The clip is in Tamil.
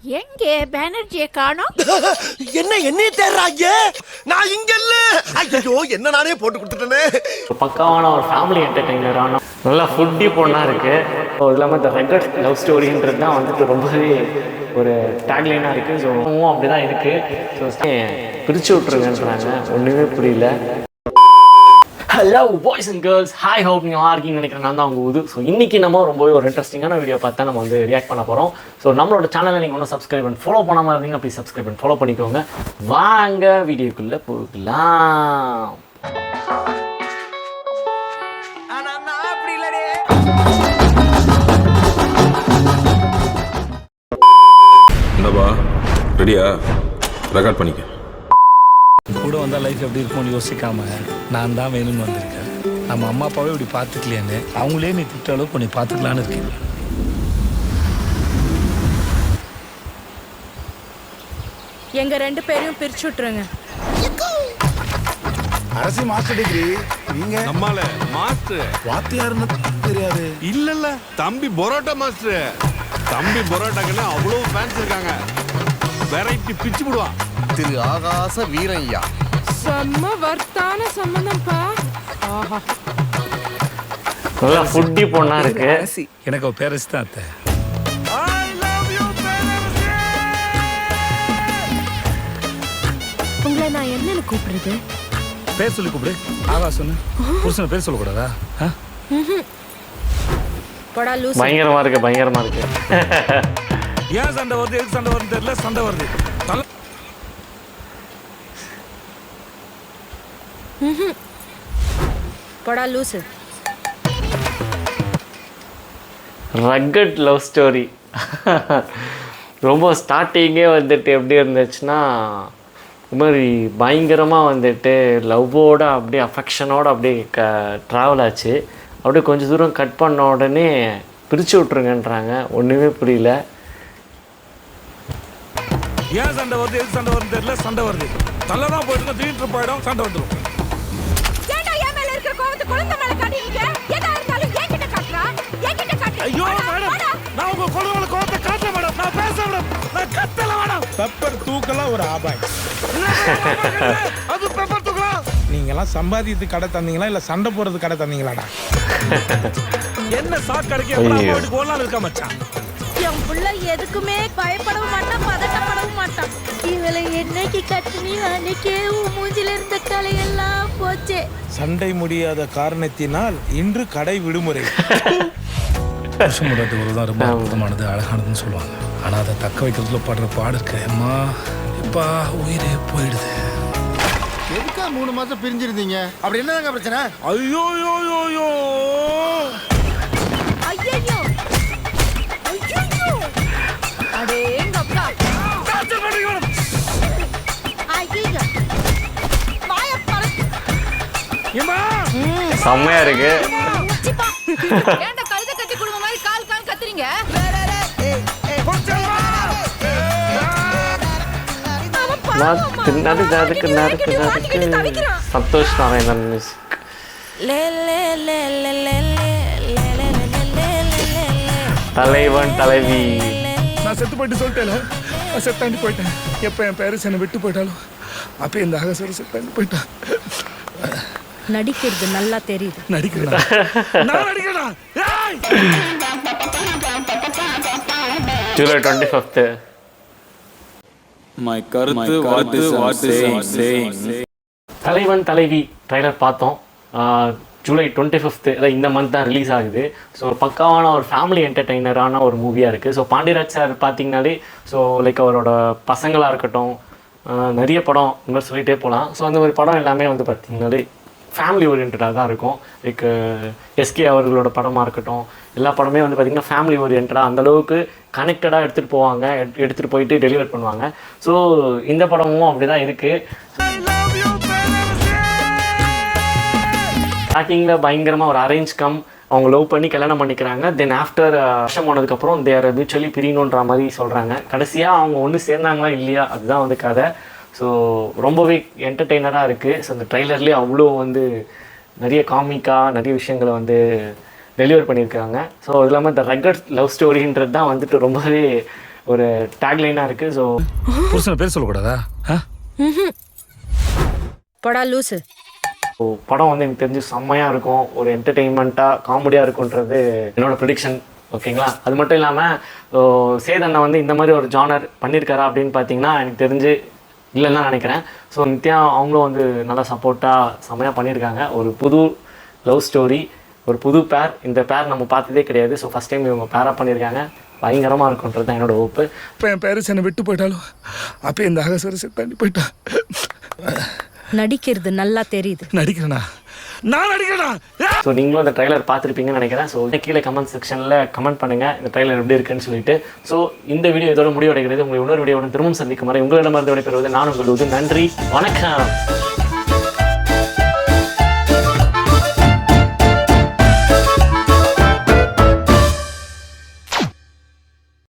எங்கே பானர்ஜியை காணோம்? என்ன தேடுறாங்க? நான் இங்க இல்ல. ஐயோ என்ன நானே போட்டு கொடுத்துட்டேனே. பக்காவான ஒரு ஃபேமிலி என்டர்டெய்னரான நல்லா ஃபுட்டி பொண்ணாக இருக்குது. ஸோ இது இல்லாமல் இந்த ரெக்கட் லவ் ஸ்டோரின்றது தான் வந்துட்டு ரொம்பவே ஒரு டேக்லைனாக இருக்குது. ஸோ அப்படி தான் இருக்குது. ஸோ பிரித்து விட்ருங்கன்றாங்க, ஒன்றுமே புரியல. Hello boys and girls, hi, hope நீங்கள் இருக்கீங்கன்னு நினைக்கிறேன். நான் தான் உங்கள் ஊது. ஸோ இன்றைக்கி நம்ம ரொம்பவே ஒரு இன்ட்ரெஸ்டிங்கான வீடியோ பார்த்தா நம்ம வந்து ரியாக்ட் பண்ண போகிறோம். ஸோ நம்மளோட சேனலை நீங்கள் ஒன்றும் சப்ஸ்கிரைப் பண்ணி ஃபாலோ பண்ணாமல் இருந்தீங்கன்னா ப்ளீஸ் சப்ஸ்கிரைப் பண்ணி ஃபாலோ பண்ணிக்கோங்க. வாங்க வீடியோக்குள்ளே போகலாம். என்னப்பா ரெடியா? ரெக்கார்ட் பண்ணிக்க. கூட வந்தால் லைஃப் எப்படி இருக்கும்னு யோசிக்காம நான் தான் வேணும்னு வந்திருக்கேன். நம்ம அம்மா அப்பாவே இப்படி பார்த்துக்கலையான்னு அவங்களே நீ திட்ட அளவுக்கு கொஞ்சம் பார்த்துக்கலான்னு இருக்கேன். எங்க 2 பேரையும் பிரிச்சு விட்டுருங்க. அரசி மாஸ்டர் டிகிரி, நீங்க நம்மால மாஸ்டர் வாத்தியாருன்னு தெரியாது. இல்ல தம்பி பரோட்டா மாஸ்டர். தம்பி பரோட்டாக்குன்னு அவ்வளவு ஃபேன்ஸ் இருக்காங்க. வெரைட்டி பிச்சு போடுவான். திரு ஆகாச வீரய்யா. செம்ம வர்த்தான சம்பந்தம்ப்பா. ஆஹா, நல்லா ஃபுட்டி பொண்ணாக இருக்குது. எனக்கு ஒரு பேரஸ் தான் அத்தை. உங்களை நான் என்னன்னு கூப்பிடுறது? பேர் சொல்லி கூப்பிடு. ஆகாசன்னு புருஷனை பேர் சொல்லக்கூடாதா? போடா லூசு. பயங்கரமாக இருக்குது, பயங்கரமாக இருக்குது. ஏன் சண்டை வருது, எதுக்கு சண்டை வருது தெரியல. சண்டை வருது. போடா லூசு. Rugged love story. ரொம்ப ஸ்டார்டிங்கே வந்துட்டு எப்படி இருந்துச்சுன்னா, இது மாதிரி பயங்கரமாக வந்துட்டு லவ்வோடு அப்படியே அஃபெக்ஷனோடு அப்படியே ட்ராவல் ஆச்சு. அப்படியே கொஞ்சம் தூரம் கட் பண்ண உடனே பிரித்து விட்ருங்கன்றாங்க, ஒன்றுமே புரியல. ஏன் சண்டை வருது, எதுக்கு சண்டை வருது தெரியல. சண்டை வருது. தள்ளதான் போயிட்டு திடீர்னு போயிடும், சண்டை வந்துடும். ஏன்டா என் மேல இருக்கிற கோவத்தை குழந்தை மேல காட்டுறீங்க? எதா இருந்தாலும் என்கிட்ட காட்டுறா, என்கிட்ட காட்டு. ஐயோ மேடம், நான் உங்க குழந்தைகளை கோவத்தை காட்ட மேடம். நான் பேச மேடம், நான் கத்தல மேடம். பெப்பர் தூக்கலாம் ஒரு ஆபாய். அது பெப்பர் தூக்கலாம். நீங்க எல்லாம் சம்பாதித்து கடை தந்தீங்களா இல்ல சண்டை போடுறது கடை தந்தீங்களாடா? என்ன சாக்கடைக்கு எவ்வளவு வீட்டுக்கு ஓடலாம் இருக்கா மச்சான். என் புள்ள எதுக்குமே பயப்படவும் மாட்டான், பதட்டப்படவும் மாட்டான். இவளை என்னைக்கு கட்டினி அன்னைக்கே உன் மூஞ்சில இருந்த கலையெல்லாம் போச்சே. சண்டை முடியாத காரணத்தினால் இன்று கடை விடுமுறை. புருஷமுடாட்டி உறவுதான் ரொம்ப அற்புதமானது, அழகானதுன்னு சொல்லுவாங்க. ஆனா அதை தக்க வைக்கிறதுல படுற பாடு இருக்கு அம்மா. இப்பா உயிரே போயிடுது. எதுக்கா 3 மாசம் பிரிஞ்சிருந்தீங்க? அப்படி என்னதாங்க பிரச்சனை? ஐயோ யோ யோ யோ. ஐயையோ ஐயையோ, அடேங்கப்பா. ஐயையோ, வாயை பறக்கு. செம்மையாக இருக்குது. ஏன்டா கழுதை கட்டி குடும்பம் மாதிரி கால் கால் கத்துறீங்க? சந்தோஷ் நாராயணன் மியூசிக். தலைவன் தலைவி. நான் செத்து போயிட்டு சொல்லிட்டேன், நான் செத்தாண்டி போயிட்டேன். எப்போ என் பேரஸ் என்னை விட்டு போயிட்டாலும் அப்போ இந்த ஆகாசோட செத்தாண்டி போயிட்டான். நடிக்கிறது நல்லா தெரியுது. நடிக்கிறேன், நான் நடிக்கிறேன். ஜூலை 25. My கருத்து what is saying. தலைவன் தலைவி ட்ரைலர் பார்த்தோம். ஜூலை 25, அதான் இந்த மந்த் தான் ரிலீஸ் ஆகுது. ஸோ பக்காவான ஒரு ஃபேமிலி என்டர்டெய்னரான ஒரு மூவியாக இருக்குது. ஸோ பாண்டியராஜ் சார் பார்த்தீங்கன்னாலே ஸோ லைக் அவரோட பசங்களாக இருக்கட்டும், நிறைய படம் இந்த மாதிரி சொல்லிகிட்டே போகலாம். ஸோ அந்த மாதிரி படம் எல்லாமே வந்து பார்த்திங்கனாலே ஃபேமிலி ஓரியன்டாக தான் இருக்கும். லைக் எஸ்கே அவர்களோட படமாக இருக்கட்டும், எல்லா படமே வந்து பார்த்திங்கன்னா ஃபேமிலி ஓரியன்டாக அந்தளவுக்கு கனெக்டடாக எடுத்துகிட்டு போவாங்க, எடுத்துகிட்டு போயிட்டு டெலிவர் பண்ணுவாங்க. ஸோ இந்த படமும் அப்படி தான் இருக்குது. ஸ்டார்டிங்கில் பயங்கரமாக ஒரு அரேஞ்ச் கம் அவங்க லவ் பண்ணி கல்யாணம் பண்ணிக்கிறாங்க. தென் ஆஃப்டர் வருஷம் போனதுக்கப்புறம் தேர் மியூச்சுவலி பிரியணுன்ற மாதிரி சொல்கிறாங்க. கடைசியாக அவங்க ஒன்று சேர்ந்தாங்களா இல்லையா, அதுதான் வந்து கதை. ஸோ ரொம்பவே என்டர்டெய்னராக இருக்குது. ஸோ அந்த ட்ரெய்லர்லேயே அவ்வளோ வந்து நிறைய காமிக்காக நிறைய விஷயங்களை வந்து டெலிவர் பண்ணியிருக்காங்க. ஸோ அது இல்லாமல் இந்த ரக்கட் லவ் ஸ்டோரின்றது தான் வந்துட்டு ரொம்பவே ஒரு டேக்லைனாக இருக்குது. ஸோ புருஷனை பேர் சொல்லக்கூடாதா? படா லூசு. ஸோ படம் வந்து எனக்கு தெரிஞ்சு செம்மையாக இருக்கும், ஒரு என்டர்டெயின்மெண்ட்டாக காமெடியாக இருக்குன்றது என்னோட ப்ரிடிக்ஷன். ஓகேங்களா? அது மட்டும் இல்லாமல் சேதண்ணா வந்து இந்த மாதிரி ஒரு ஜானர் பண்ணியிருக்காரா அப்படின்னு பார்த்தீங்கன்னா எனக்கு தெரிஞ்சு இல்லைன்னு தான் நினைக்கிறேன். ஸோ நித்யா அவங்களும் வந்து நல்லா சப்போர்ட்டாக செம்மையாக பண்ணியிருக்காங்க. ஒரு புது லவ் ஸ்டோரி, ஒரு புது பேர். இந்த பேர் நம்ம பார்த்ததே கிடையாது. ஸோ ஃபஸ்ட் டைம் இவங்க பேராக பண்ணியிருக்காங்க. பயங்கரமாக இருக்குன்றது தான் என்னோட ஹோப்பு. இப்போ என் பேரண்ட்ஸ் என்னை விட்டு போயிட்டாலும் அப்போ இந்த அகசரசை தள்ளி போயிட்டான். நடிக்கிறது நல்லா தெரியுது. நடிக்கிறேனா? நான் நடிக்கிறேனா? ஸோ நீங்களும் இந்த ட்ரைலர் பார்த்துருப்பீங்கன்னு நினைக்கிறேன். ஸோ கீழே கமெண்ட் செக்ஷனில் கமெண்ட் பண்ணுங்கள் இந்த ட்ரைலர் எப்படி இருக்குன்னு சொல்லிட்டு. ஸோ இந்த வீடியோ இதோட முடிவடைகிறது. உங்களை இன்னொரு வீடியோவுடன் திரும்பவும் சந்திக்கும் வரை உங்களிடமிருந்து விடைபெறுவது நான் உங்கள் நன்றி, வணக்கம்.